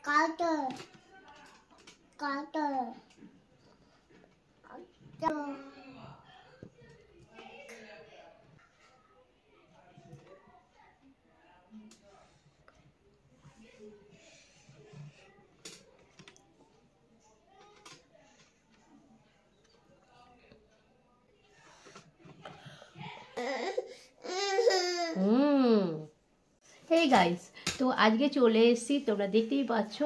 Carter. Carter. Hey guys, তো আজকে চলে এসেছি, তোমরা দেখতেই পাচ্ছ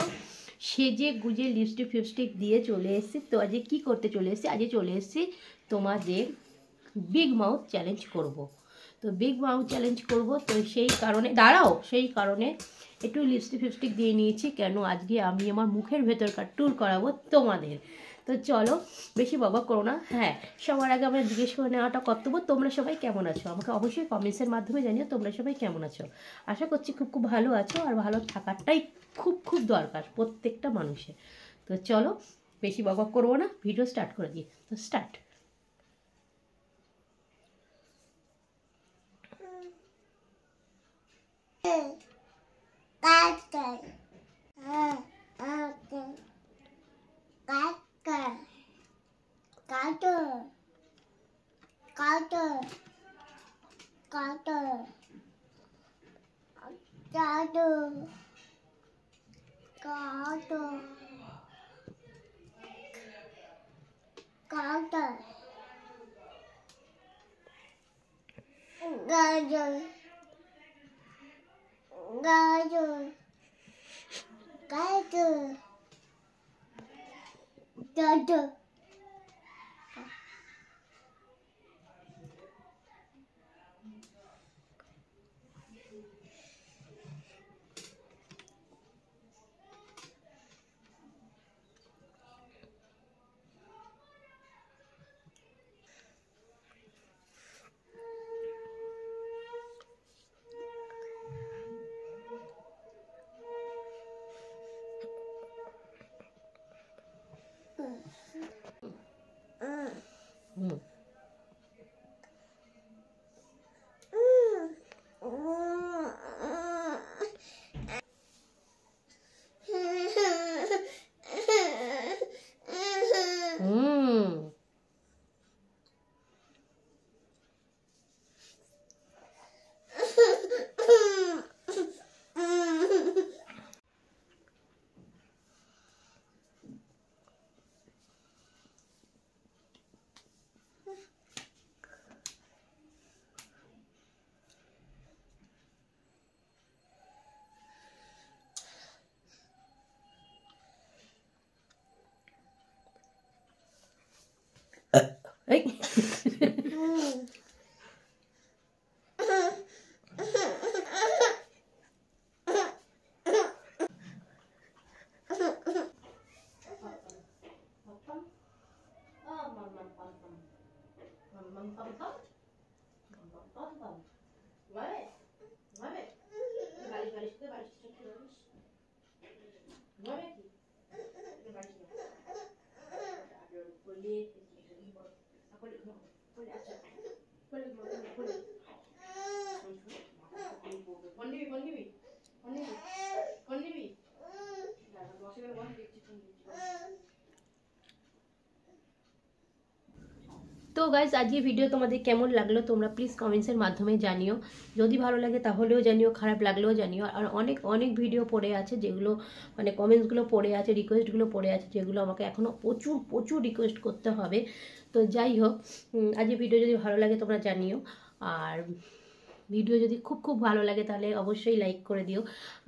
সেজে গুজে লিপস্টিক ফিপস্টিক দিয়ে চলে এসেছি। তো আজকে কি করতে চলে এসেছি, আজকে চলে এসেছি তোমাদের বিগ মাউথ চ্যালেঞ্জ করব। তো বিগ মাউথ চ্যালেঞ্জ করব, তো সেই কারণে একটু লিপস্টিক ফিপস্টিক দিয়ে নিয়েছি। কেন আজকে আমি আমার মুখের ভেতরকার ট্যুর করাবো তোমাদের। তো চলো বেশি বকবক করো না। হ্যাঁ, সবার আগে আমরা জিজ্ঞেস করে নেওয়াটা কর্তব্য, তোমরা সবাই কেমন আছো আমাকে অবশ্যই কমেন্টসের মাধ্যমে জানিও তোমরা সবাই কেমন আছো। আশা করছি খুব খুব ভালো আছো, আর ভালো থাকাটাই খুব খুব দরকার প্রত্যেকটা মানুষের। তো চলো বেশি বকবক করবো না, ভিডিও স্টার্ট করে দিই। তো স্টার্ট। তো গাইজ আজকে ভিডিও তোমাদের কেমন লাগলো তোমরা প্লিজ কমেন্টসের মাধ্যমে জানিও। যদি ভালো লাগে তাহলেও জানিও, খারাপ লাগলেও জানিও। আর অনেক অনেক ভিডিও পড়ে আছে যেগুলো মানে কমেন্টসগুলো পড়ে আছে, রিকোয়েস্টগুলো পড়ে আছে, যেগুলো আমাকে এখনও প্রচুর প্রচুর রিকোয়েস্ট করতে হবে। তো যাই হোক, আজকে ভিডিও যদি ভালো লাগে তোমরা জানিও। আর ভিডিও যদি খুব খুব ভালো লাগে তাহলে অবশ্যই লাইক করে দিও।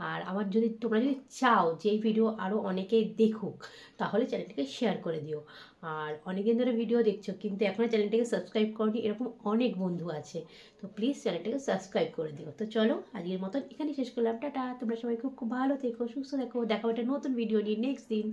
আর আমার যদি তোমরা যদি চাও যে এই ভিডিও আরও অনেকেই দেখুক তাহলে চ্যানেলটিকে শেয়ার করে দিও। আর অনেকদিন ধরে ভিডিও দেখছো কিন্তু এখনও চ্যানেলটিকে সাবস্ক্রাইব করনি, এরকম অনেক বন্ধু আছে। তো প্লিজ চ্যানেলটিকে সাবস্ক্রাইব করে দিও। তো চলো আজকের মতন এখানে শেষ করলাম, টাটা। তোমরা সবাই খুব খুব ভালো থেকো, সুস্থ থেকো, দেখা একটা নতুন ভিডিও নিয়ে নেক্সট দিন।